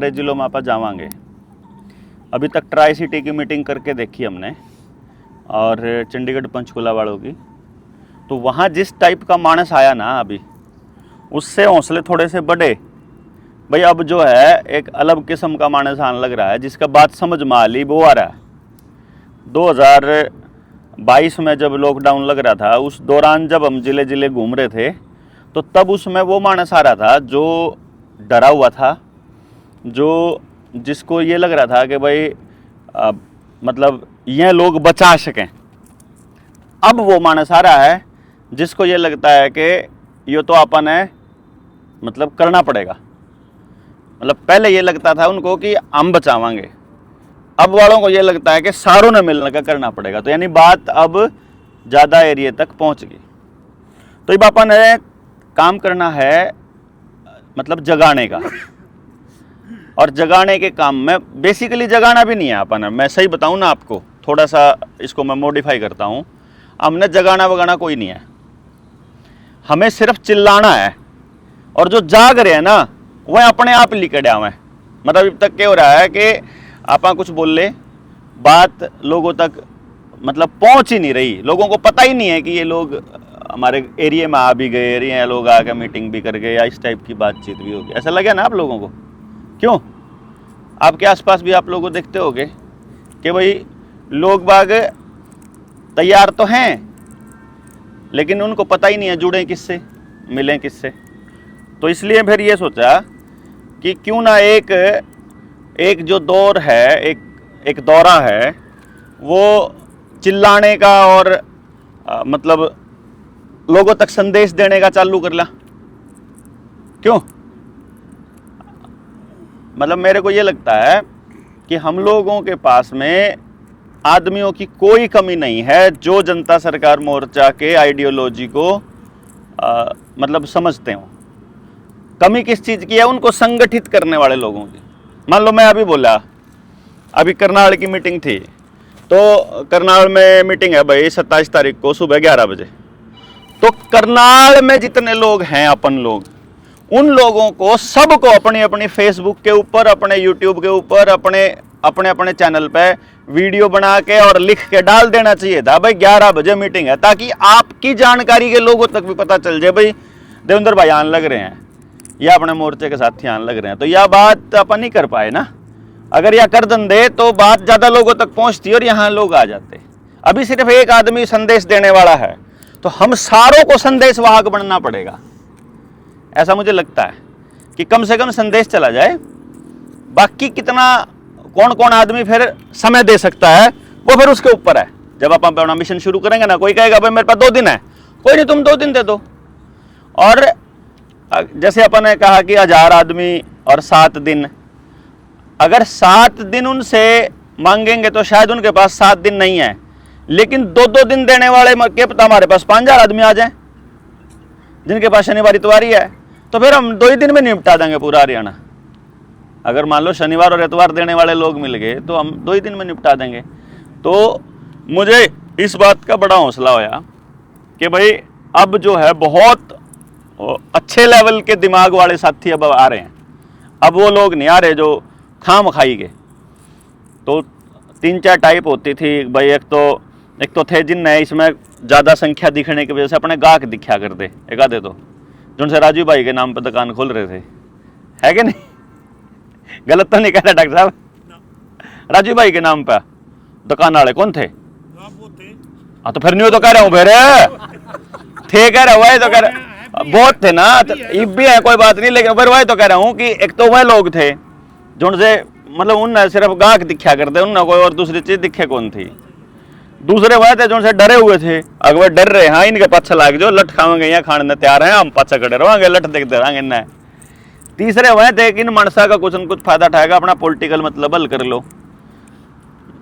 सारे जिलों में आप जावांगे। अभी तक ट्राई सिटी की मीटिंग करके देखी हमने और चंडीगढ़ पंचकुला वालों की, तो वहाँ जिस टाइप का मानस आया ना अभी, उससे हौसले थोड़े से बढ़े। भाई अब जो है एक अलग किस्म का मानस आने लग रहा है, जिसका बात समझ में आ ली वो आ रहा है। 2022 में जब लॉकडाउन लग रहा था, उस दौरान जब हम जिले जिले घूम रहे थे, तो तब उसमें वो मानस आ रहा था जो डरा हुआ था, जो जिसको ये लग रहा था कि भाई मतलब ये लोग बचा सकें। अब वो मानस आ रहा है जिसको ये लगता है कि ये तो अपन है, मतलब करना पड़ेगा। मतलब पहले ये लगता था उनको कि हम बचावांगे, अब वालों को ये लगता है कि सारों ने मिलने का करना पड़ेगा। तो यानी बात अब ज़्यादा एरिया तक पहुंच गई। तो अब अपन ने काम करना है, मतलब जगाने का। और जगाने के काम में बेसिकली जगाना भी नहीं है अपन, मैं सही बताऊं ना आपको, थोड़ा सा इसको मैं मॉडिफाई करता हूं। हमने जगाना वगाना कोई नहीं है, हमें सिर्फ चिल्लाना है। और जो जाग रहे हैं ना, वह अपने आप लिकड़ आवे। मतलब अब तक क्या हो रहा है कि आप कुछ बोल ले, बात लोगों तक मतलब पहुंच ही नहीं रही। लोगों को पता ही नहीं है कि ये लोग हमारे एरिया में आ भी गए, एरिया लोग आके मीटिंग भी कर गए, या इस टाइप की बातचीत भी होगी। ऐसा लगे ना आप लोगों को? क्यों? आपके आसपास भी आप लोगों को देखते होगे कि भाई लोग बाग तैयार तो हैं, लेकिन उनको पता ही नहीं है जुड़े किससे, मिलें किससे। तो इसलिए फिर ये सोचा कि क्यों ना एक जो दौर है, एक दौरा है, वो चिल्लाने का और मतलब लोगों तक संदेश देने का चालू कर ला। क्यों? मतलब मेरे को ये लगता है कि हम लोगों के पास में आदमियों की कोई कमी नहीं है जो जनता सरकार मोर्चा के आइडियोलॉजी को मतलब समझते हो। कमी किस चीज़ की है? उनको संगठित करने वाले लोगों की। मान लो मैं अभी बोला, अभी करनाल की मीटिंग थी, तो करनाल में मीटिंग है भाई 27 तारीख को सुबह 11 बजे। तो करनाल में जितने लोग हैं अपन लोग, उन लोगों को सबको अपनी अपनी फेसबुक के ऊपर, अपने यूट्यूब के ऊपर, अपने चैनल पे वीडियो बना के और लिख के डाल देना चाहिए था भाई 11 बजे मीटिंग है, ताकि आपकी जानकारी के लोगों तक भी पता चल जाए भाई देवेंद्र भाई आने लग रहे हैं, या अपने मोर्चे के साथी आने लग रहे हैं। तो यह बात अपन नहीं कर पाए ना। अगर यह कर दे तो बात ज़्यादा लोगों तक पहुंचती और यहाँ लोग आ जाते। अभी सिर्फ एक आदमी संदेश देने वाला है, तो हम सारों को संदेश वाहक बनना पड़ेगा। ऐसा मुझे लगता है कि कम से कम संदेश चला जाए। बाकी कितना कौन कौन आदमी फिर समय दे सकता है, वो फिर उसके ऊपर है। जब आप अपना मिशन शुरू करेंगे ना, कोई कहेगा भाई मेरे पास 2 दिन है, कोई नहीं, तुम 2 दिन दे दो। और जैसे अपन ने कहा कि 1000 आदमी और 7 दिन, अगर 7 दिन उनसे मांगेंगे तो शायद उनके पास 7 दिन नहीं है, लेकिन 2-2 दिन देने वाले के पता हमारे पास 5000 आदमी आ जाए, जिनके पास शनिवार इतवार ही है। तो फिर हम 2 ही दिन में निपटा देंगे पूरा हरियाणा। अगर मान लो शनिवार और इतवार देने वाले लोग मिल गए तो हम 2 ही दिन में निपटा देंगे। तो मुझे इस बात का बड़ा हौसला होया कि भाई अब जो है बहुत अच्छे लेवल के दिमाग वाले साथी अब आ रहे हैं। अब वो लोग नहीं आ रहे जो खाम खाई के। तो 3-4 टाइप होती थी भाई। एक तो थे जिनने इसमें ज़्यादा संख्या दिखने की वजह से अपने गाहक दिखा करते, एक आधे तो जिनसे राजू भाई के नाम पर दुकान खोल रहे थे, है कि नहीं? गलत तो नहीं कह रहा डॉक्टर साहब? राजू भाई के नाम पर दुकान वाले कौन थे? हाँ तो फिर नहीं तो कह रहा हूँ, फिर थे कह रहा हुआ है तो कह रहा, बहुत थे ना, ये भी है कोई बात नहीं, लेकिन फिर वही तो कह रहा हूँ कि एक तो वह लोग थे जिनसे मतलब उनने सिर्फ गाहक दिखा करते, उनने कोई और दूसरी चीज दिखे कौन थी। दूसरे वह थे जिनसे डरे हुए थे, अगर वह डर रहे हाँ इनके पाछे लाग जो, लठ खावेंगे यहाँ खाने तैयार हैं, हम पाछे खड़े रहेंगे, लठ देखते रहेंगे इन्हें। तीसरे वह थे कि इन मनसा का कुछ न कुछ फायदा उठाएगा, अपना पॉलिटिकल मतलब हल कर लो।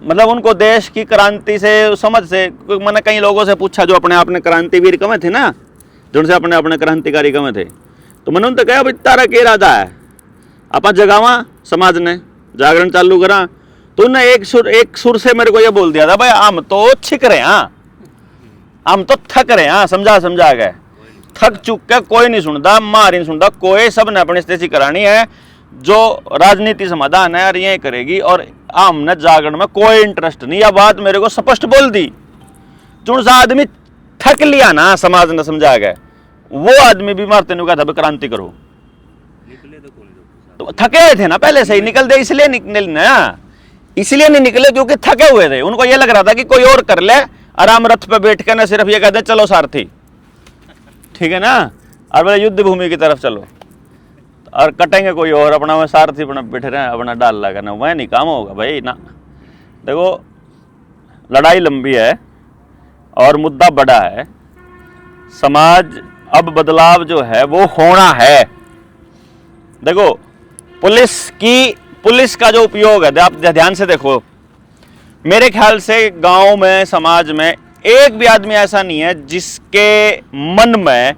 मतलब उनको देश की क्रांति से समझ से, मैंने कई लोगों से पूछा जो अपने आप ने क्रांतिवीर कमे थे ना, जिनसे अपने अपने क्रांतिकारी कमे थे, तो मैंने उनसे कहा भाई तारा के इरादा है, आप जगावा समाज ने जागरण चालू करा। तो उन्हें एक सुर से मेरे को ये बोल दिया था भाई हम तो छिक रहे हैं, हम तो थक रहे हैं, समझा गए, थक चुक के कोई नहीं सुनता, मार नहीं सुनता कोई, सब ने अपनी स्थिति करानी है। जो राजनीति समाधान है और ये करेगी, और हमने जागरण में कोई इंटरेस्ट नहीं। यह बात मेरे को स्पष्ट बोल दी। जो सा आदमी थक लिया ना, समाज ने समझा गया, वो आदमी भी मारते नहीं कहा था क्रांति करो। तो थके थे ना पहले से ही, निकल दे इसलिए निकले ना, इसलिए नहीं निकले क्योंकि थके हुए थे। उनको ये लग रहा था कि कोई और कर ले, आराम रथ पे बैठ कर ना सिर्फ ये कहते चलो सारथी, ठीक है ना, और बोले युद्ध भूमि की तरफ चलो, और कटेंगे कोई और, अपना में सारथी अपना बैठे रहे, अपना डाल लगा ना, वह नहीं काम होगा भाई ना। देखो लड़ाई लंबी है और मुद्दा बड़ा है। समाज अब बदलाव जो है वो होना है। देखो पुलिस का जो उपयोग है, आप ध्यान से देखो, मेरे ख्याल से गांव में, समाज में एक भी आदमी ऐसा नहीं है जिसके मन में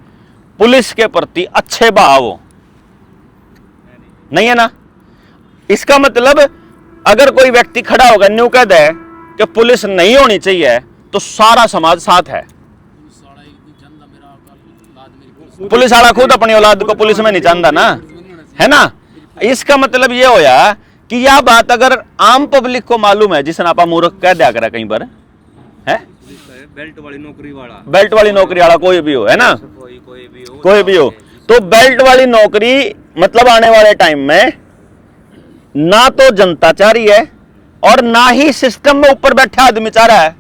पुलिस के प्रति अच्छे भाव हो, नहीं है ना। इसका मतलब अगर कोई व्यक्ति खड़ा होगा न्यू कह दे कि पुलिस नहीं होनी चाहिए, तो सारा समाज साथ है। पुलिस वाला खुद अपनी औलाद को पुलिस में नहीं चाहता ना, है ना। इसका मतलब ये होया कि यह बात अगर आम पब्लिक को मालूम है, जिसने आपा मूर्ख कह दिया करा कहीं पर है, बेल्ट वाली नौकरी वाला कोई भी हो, है ना, कोई भी हो, तो बेल्ट वाली नौकरी मतलब आने वाले टाइम में ना तो जनता चाह रही है और ना ही सिस्टम में ऊपर बैठा आदमी चाह रहा है।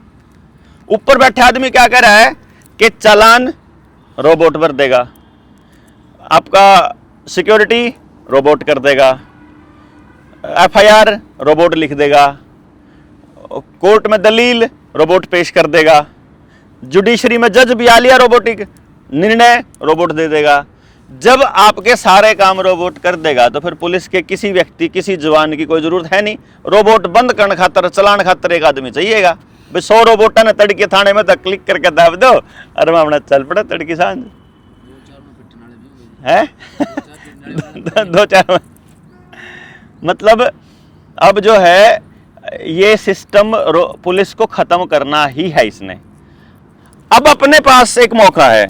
ऊपर बैठा आदमी क्या कह रहा है कि चालान रोबोट भर देगा, आपका सिक्योरिटी रोबोट कर देगा, एफआईआर रोबोट लिख देगा, कोर्ट में दलील रोबोट पेश कर देगा, जुडिशरी में जज भी आ लिया रोबोटिक, निर्णय रोबोट दे देगा। जब आपके सारे काम रोबोट कर देगा तो फिर पुलिस के किसी व्यक्ति, किसी जवान की कोई जरूरत है नहीं। रोबोट बंद करने खातर, चलान खातर एक आदमी चाहिएगा। भाई 100 रोबोटा ने तड़के थाने में तक क्लिक करके दाब दो, अरे मैं अपना चल पड़ा तड़की सांझ है 2-4 मतलब अब जो है ये सिस्टम पुलिस को खत्म करना ही है इसने। अब अपने पास एक मौका है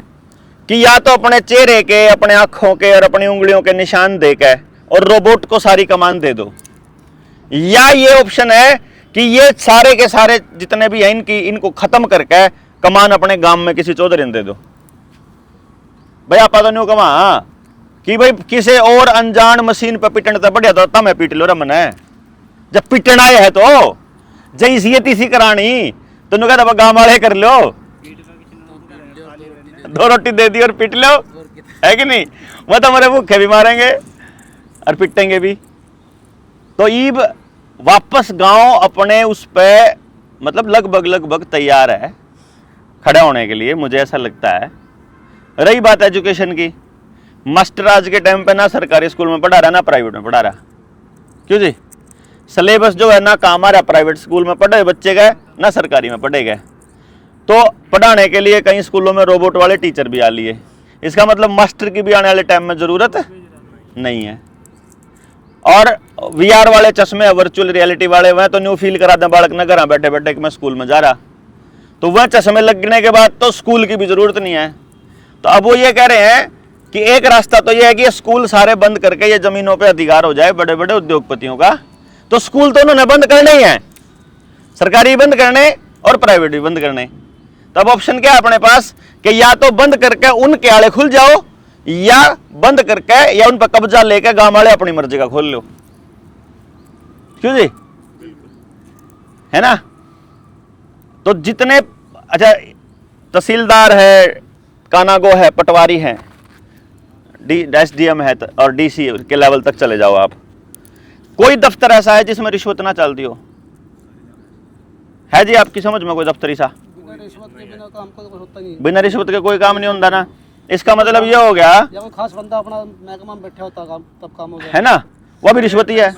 कि या तो अपने चेहरे के, अपने आंखों के और अपनी उंगलियों के निशान देकर और रोबोट को सारी कमान दे दो, या ये ऑप्शन है कि ये सारे के सारे जितने भी हैं इनको खत्म करके कमान अपने गांव में किसी चौधरी ने दे दो। भाई आप तो नहीं कमा कि भाई किसी और अनजान मशीन पर पिटने तो बढ़िया तो तब मैं पीट लो रमन है। जब पिटना है तो जैसी ये तीसी करानी तो कहता गांव वाले कर लो, 2 रोटी दे दी और पिट लो, है कि नहीं। वो तो हमारे भूखे भी मारेंगे और पिटेंगे भी। तो ईब वापस गांव अपने उस पे मतलब लगभग तैयार है खड़े होने के लिए, मुझे ऐसा लगता है। रही बात एजुकेशन की, मास्टर आज के टाइम पे ना सरकारी स्कूल में पढ़ा रहा ना प्राइवेट में पढ़ा रहा। क्यों जी? सिलेबस जो है ना काम आ रहा प्राइवेट स्कूल में पढ़े बच्चे गए ना सरकारी में पढ़े गए। तो पढ़ाने के लिए कई स्कूलों में रोबोट वाले टीचर भी आ लिए। इसका मतलब मास्टर की भी आने वाले टाइम में जरूरत नहीं है। और वीआर वाले चश्मे, वर्चुअल रियलिटी वाले, वह तो न्यू फील करा दें बालक न घर बैठे बैठे कि मैं स्कूल में जा रहा, तो वह चश्मे लगने के बाद तो स्कूल की भी जरूरत नहीं है। तो अब वो ये कह रहे हैं कि एक रास्ता तो ये है कि ये स्कूल सारे बंद करके ये जमीनों पे अधिकार हो जाए बड़े बड़े उद्योगपतियों का। तो स्कूल तो उन्होंने बंद करने ही है, सरकारी बंद करने और प्राइवेट भी बंद करने। तब ऑप्शन क्या है अपने पास कि या तो बंद करके उनके आले खुल जाओ, या बंद करके या उन पर कब्जा लेके गांव वाले अपनी मर्जी का खोल लो। क्यों जी? है ना। तो जितने अच्छा तहसीलदार है, कानागो है, पटवारी है, एसडीएम है और डीसी के लेवल तक चले जाओ आप, कोई दफ्तर ऐसा है जिसमें रिश्वत ना चलती हो? है जी आपकी समझ में कोई दफ्तर ऐसा? बिना रिश्वत के कोई काम नहीं होता ना। इसका मतलब ये हो गया या कोई खास बंदा अपना महकमा में बैठा होता काम, तब काम हो गया, है ना, वो भी रिश्वत ही है।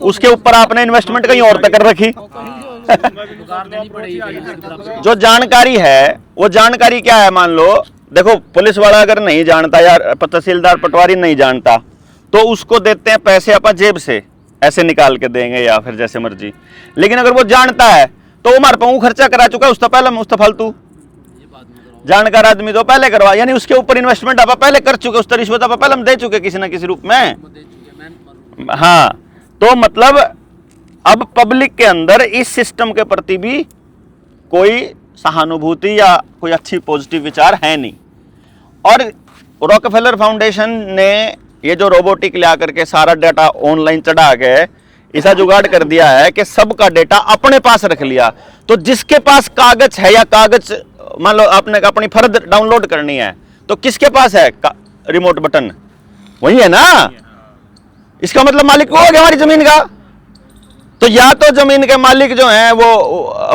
उसके ऊपर आपने इन्वेस्टमेंट कहीं और तक कर रखी। जो जानकारी है वो जानकारी क्या है, मान लो देखो पुलिस वाला अगर नहीं जानता या तहसीलदार पटवारी नहीं जानता तो उसको देते हैं पैसे अपन जेब से ऐसे निकाल के देंगे या फिर जैसे मर्जी। लेकिन अगर वो जानता है तो वो हमारे पास खर्चा करा चुका है, उसका पहले मुझसे फालतू जानकार आदमी तो पहले करवा, यानी उसके ऊपर इन्वेस्टमेंट आप पहले कर चुके, उस रिश्वत आप पहले हम दे चुके किसी ना किसी रूप में। हाँ, तो मतलब अब पब्लिक के अंदर इस सिस्टम के प्रति भी कोई सहानुभूति या कोई अच्छी पॉजिटिव विचार है नहीं। और रॉकफेलर फाउंडेशन ने ये जो रोबोटिक ला करके सारा डाटा ऑनलाइन चढ़ा के ऐसा जुगाड़ कर दिया है कि सबका डेटा अपने पास रख लिया। तो जिसके पास कागज है या कागज मान लो आपने अपनी फर्द डाउनलोड करनी है तो किसके पास है रिमोट बटन? वही है ना। इसका मतलब मालिक वो हो गया हमारी जमीन का। तो या तो जमीन के मालिक जो हैं वो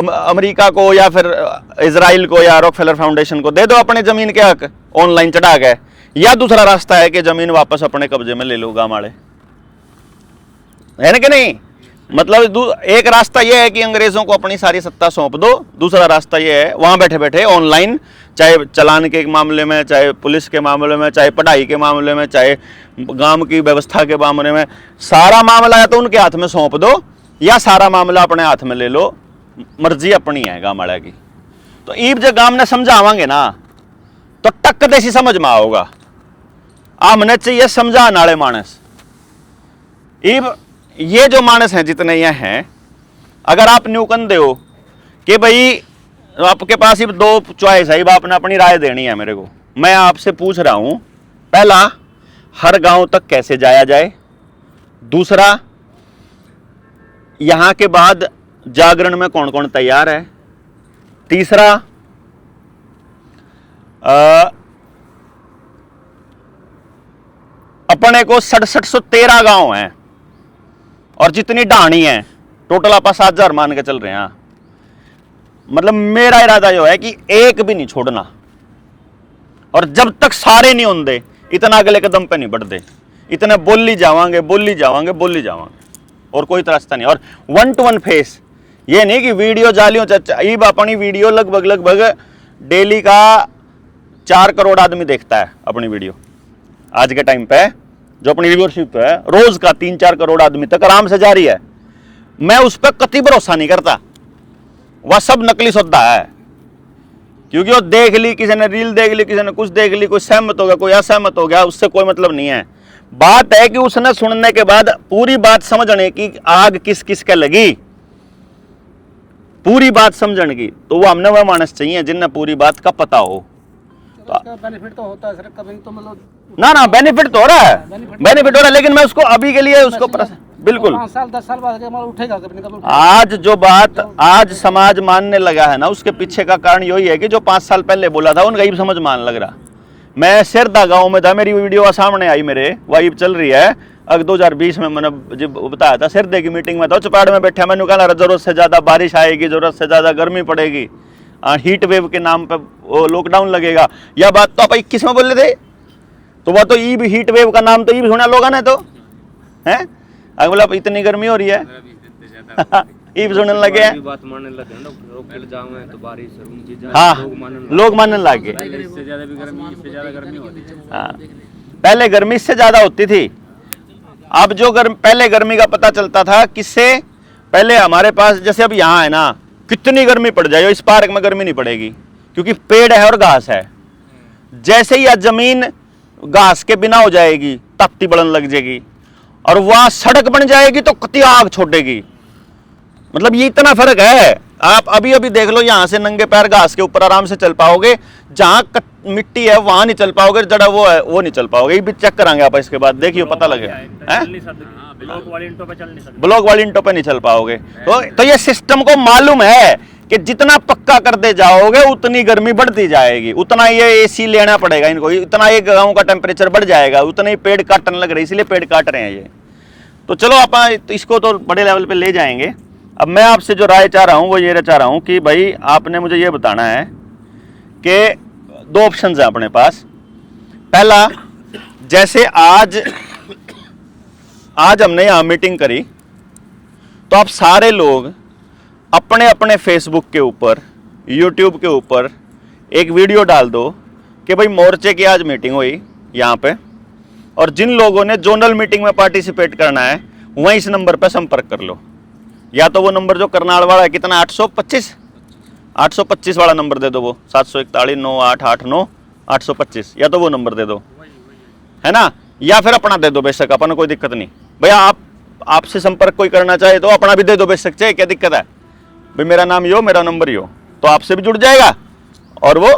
अमेरिका को या फिर इजराइल को या रॉकफेलर फाउंडेशन को दे दो अपने जमीन के हक ऑनलाइन चढ़ा के, या दूसरा रास्ता है कि जमीन वापस अपने कब्जे में ले लो गांव वाले, है ना कि नहीं? मतलब एक रास्ता यह है कि अंग्रेजों को अपनी सारी सत्ता सौंप दो, दूसरा रास्ता यह है वहां बैठे बैठे ऑनलाइन, चाहे चलान के मामले में, चाहे पुलिस के मामले में, चाहे पढ़ाई के मामले में, चाहे गांव की व्यवस्था के मामले में, सारा मामला या तो उनके हाथ में सौंप दो या सारा मामला अपने हाथ में ले लो, मर्जी अपनी है गांव वाले की। तो ईब जो गांव ने समझावांगे ना तो टक देसी समझ में आओगा। आमने चाहिए समझाने वाले मानस। ईब ये जो मानस हैं जितने ये हैं, अगर आप न्यूकन दो कि भाई आपके पास ही दो चॉइस है, आपने अपनी राय देनी है मेरे को, मैं आपसे पूछ रहा हूं, पहला हर गांव तक कैसे जाया जाए, दूसरा यहां के बाद जागरण में कौन कौन तैयार है, तीसरा अपने को 6713 गांव हैं और जितनी ढाणी है टोटल आप 7000 मान के चल रहे हैं। मतलब मेरा इरादा जो है कि एक भी नहीं छोड़ना, और जब तक सारे नहीं होंगे इतना अगले कदम पे नहीं बढ़ते, इतने बोली जावांगे बोली जावांगे बोली जावांगे और कोई रास्ता नहीं। और 1 to 1 फेस, ये नहीं कि वीडियो जालियों ईब अपनी वीडियो लगभग डेली का 4 करोड़ आदमी देखता है अपनी वीडियो। आज के टाइम पे जो अपनी व्यूअरशिप है रोज का 3-4 करोड़ आदमी तक आराम से जारी है। मैं उस पर कतई भरोसा नहीं करता, वह सब नकली सौदा है, क्योंकि वो देख ली किसी ने, रील देख ली किसी ने, कुछ देख ली, कोई सहमत हो गया कोई असहमत हो गया, उससे कोई मतलब नहीं है। बात है कि उसने सुनने के बाद पूरी बात समझने की, आग किस किस के लगी, पूरी बात समझने की, तो वो हमने वह मानस चाहिए जिनने पूरी बात का पता हो। तो बेनिफिट तो होता है सर, कभी तो मतलब ना बेनिफिट तो हो रहा है, बेनिफिट हो रहा है, लेकिन मैं उसको अभी के लिए उसको बिल्कुल 5 साल 10 साल बाद उठेगा कभी कभी। आज जो बात आज समाज मानने लगा है ना, उसके पीछे का कारण यही है कि जो 5 साल पहले बोला था उनका ईब समझ मान लग रहा। मैं सिरदा गांव में था, मेरी वीडियो सामने आई मेरे, वाइब चल रही है। अगर 2020 में मैंने जब बताया था, सिरदे की मीटिंग में था, चौपाड़ में बैठा, मैंने कहा जरूरत से ज्यादा बारिश आएगी, जरूरत से ज्यादा गर्मी पड़ेगी, हीट वेव के नाम पे वो लॉकडाउन लगेगा। यह बात तो आप 21 में बोले थे, तो वह तो ईब हीट वेव का नाम तो ईब सुना लोगों ने, तो है अगर बोला इतनी गर्मी हो रही है ईब सुनने लगे हैं, बात मानने लगे ना, रोक जाओगे तो बारिश, हाँ लोग मानने लगे। इससे ज्यादा भी गर्मी, इससे ज्यादा गर्मी होती है। हाँ, पहले गर्मी इससे ज्यादा होती थी। अब जो पहले गर्मी का पता चलता था किससे, पहले हमारे पास जैसे अब यहाँ है ना, कितनी गर्मी पड़ जाए, इस पार्क में गर्मी नहीं पड़ेगी क्योंकि पेड़ है और घास है। जैसे ही जमीन घास के बिना हो जाएगी, तपती बढ़न लग जाएगी, और वहां सड़क बन जाएगी तो कति आग छोड़ेगी। मतलब ये इतना फर्क है। आप अभी अभी देख लो, यहां से नंगे पैर घास के ऊपर आराम से चल पाओगे, जहां मिट्टी है वहां नहीं चल पाओगे, जड़ा वो है वो नहीं चल पाओगे। ये भी चेक करांगे आप इसके बाद, देखिए पता लगेगा। ब्लॉक वाली ईंटों पे नहीं चल पाओगे। तो ये सिस्टम को मालूम है कि जितना पक्का कर दे जाओगे उतनी गर्मी बढ़ती जाएगी, उतना ये एसी लेना पड़ेगा इनको, इतना ये गांव का टेम्परेचर बढ़ जाएगा, उतने ही पेड़ काटने लग रहे, इसलिए पेड़ काट रहे हैं ये। तो चलो आप इसको तो बड़े लेवल पे ले जाएंगे। अब मैं आपसे जो राय चाह रहा हूँ वो ये चाह रहा हूँ कि भाई आपने मुझे ये बताना है कि 2 ऑप्शन है अपने पास। पहला, जैसे आज हमने यहाँ मीटिंग करी, तो आप सारे लोग अपने अपने फेसबुक के ऊपर, यूट्यूब के ऊपर एक वीडियो डाल दो कि भाई मोर्चे की आज मीटिंग हुई यहाँ पे, और जिन लोगों ने जोनल मीटिंग में पार्टिसिपेट करना है वहीं इस नंबर पर संपर्क कर लो। या तो वो नंबर जो करनाल वाला है, कितना 825 वाला नंबर दे दो, वो 741-988-9 825, या तो वो नंबर दे दो, है ना, या फिर अपना दे दो, बेशक अपन कोई दिक्कत नहीं, भैया आपसे संपर्क कोई करना चाहे तो अपना भी दे दो बेशक चाहे, क्या दिक्कत है भाई, मेरा नाम यो, मेरा नंबर यो, तो आपसे भी जुड़ जाएगा और वो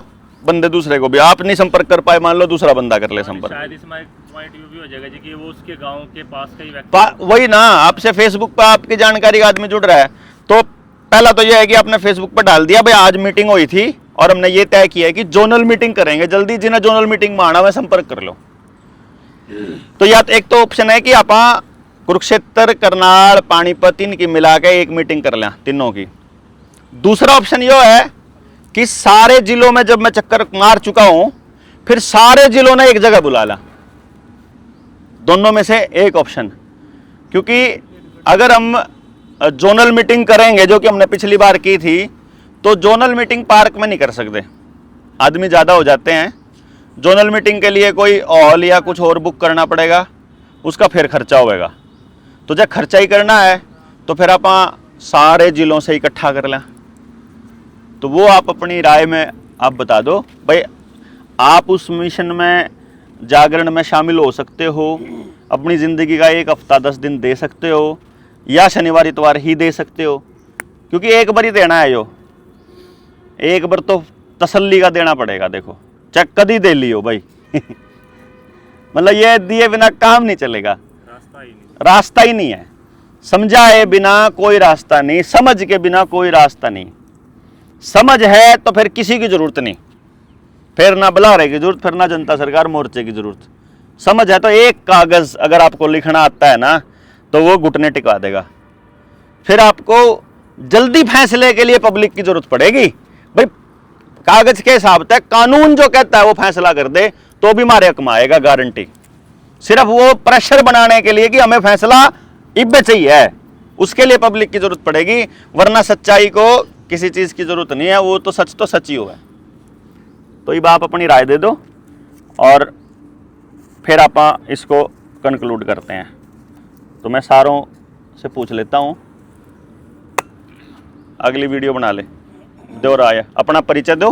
बंदे दूसरे को भी, आप नहीं संपर्क कर पाए मान लो दूसरा बंदा कर ले संपर्क। शायद इसमें एक पॉइंट भी हो जाएगा जी कि वो उसके गांव के पास का ही व्यक्ति वही ना, आपसे फेसबुक पर आपकी जानकारी का आदमी जुड़ रहा है, तो पहला तो यह है कि आपने फेसबुक पर डाल दिया भाई आज मीटिंग हुई थी और हमने ये तय किया है कि जोनल मीटिंग करेंगे जल्दी, जिन्हें जोनल मीटिंग में आना है संपर्क कर लो। तो या तो एक तो ऑप्शन है कि आप कुरुक्षेत्र, करनाल, पानीपत इनकी मिला के एक मीटिंग कर लें तीनों की। दूसरा ऑप्शन ये है कि सारे जिलों में जब मैं चक्कर मार चुका हूं फिर सारे जिलों ने एक जगह बुला ला, दोनों में से एक ऑप्शन। क्योंकि अगर हम जोनल मीटिंग करेंगे जो कि हमने पिछली बार की थी, तो जोनल मीटिंग पार्क में नहीं कर सकते, आदमी ज़्यादा हो जाते हैं। जोनल मीटिंग के लिए कोई हॉल या कुछ और बुक करना पड़ेगा, उसका फिर खर्चा होगा। तो जब खर्चा ही करना है तो फिर आप सारे जिलों से इकट्ठा कर लें। तो वो आप अपनी राय में आप बता दो भाई, आप उस मिशन में जागरण में शामिल हो सकते हो, अपनी ज़िंदगी का एक हफ्ता 10 दिन दे सकते हो, या शनिवार इतवार ही दे सकते हो, क्योंकि एक बार ही देना है यो, एक बार तो तसल्ली का देना पड़ेगा। देखो चाहे कदी दे लियो भाई मतलब ये दिए बिना काम नहीं चलेगा, रास्ता ही नहीं है, समझाए बिना कोई रास्ता नहीं, समझ के बिना कोई रास्ता नहीं। समझ है तो फिर किसी की जरूरत नहीं, फिर ना बुलारे की जरूरत, फिर ना जनता सरकार मोर्चे की जरूरत। समझ है तो एक कागज अगर आपको लिखना आता है ना तो वो घुटने टिका देगा। फिर आपको जल्दी फैसले के लिए पब्लिक की जरूरत पड़ेगी भाई, कागज के हिसाब से कानून जो कहता है वो फैसला कर दे तो भी मारे कमाएगा गारंटी। सिर्फ वो प्रेशर बनाने के लिए कि हमें फैसला इब्बे चाहिए, उसके लिए पब्लिक की जरूरत पड़ेगी, वरना सच्चाई को किसी चीज की जरूरत नहीं है, वो तो सच ही होगा। तो ये आप अपनी राय दे दो और फिर आप इसको कंक्लूड करते हैं। तो मैं सारों से पूछ लेता हूं, अगली वीडियो बना ले, दो राय, अपना परिचय दो।